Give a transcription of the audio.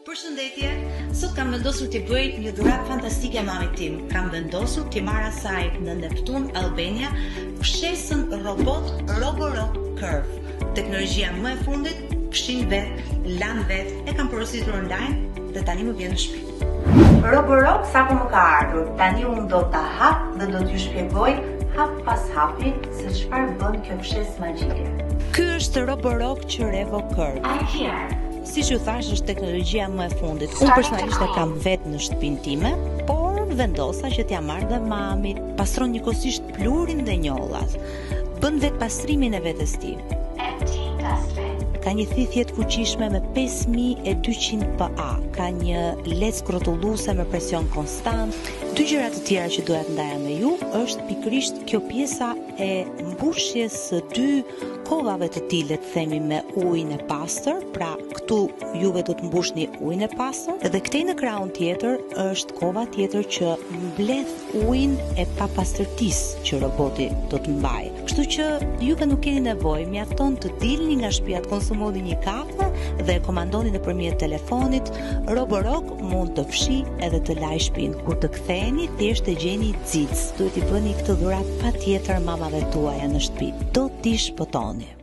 Përshëndetje, sot kam vendosur t'i bëj një dhuratë fantastike mamit tim. Kam vendosur t'i marr asaj në Neptun, Albania, fshesën robot Roborock Curve. Teknologjia më e fundit, fshin vet, lan vet, e kam porositur online dhe tani më vjen në shtëpi. Roborock sapo më ka ardhur. Tani unë do ta hap dhe do t'ju shpjegoj hap pas hapi se çfarë bën kjo fshesë magjike. Ky është Roborock Revo Curve. I'm here. Siç ju thash, është teknologjia më e fundit. Unë personalisht e kam vetë në shtëpinë time, por vendosa që t'ja marr dhe mamit, pastron njëkohësisht plurin dhe njollat. Bën vetë pastrimin e vetes tij. Ka një thithje të fuqishme me 5200 PA, ka një lec grotulluese me presion konstant. Dy gjëra të tjera që doja të ndaja me ju është pikërisht kjo pjesa e mbushjes së dy kovave të tij, le të themi, me ujin e pastër. Pra këtu juve do të mbushni ujin e pastër dhe këtej në krahun tjetër është kova tjetër që mbledh ujin e papastërtisë që roboti do të mbajë. Kështu që juve nuk keni nevojë, mjafton të dilni nga shtëpia, të konsumoni një kafe dhe e komandoni nëpërmjet telefonit. Roborock mund të fshi edhe të laj shtëpinë. Kur të ktheheni, thjesht e gjeni xic. Duhet i bëni këtë dhuratë patjetër mamave tuaja në shtëpi. Do t'i shpëtoni.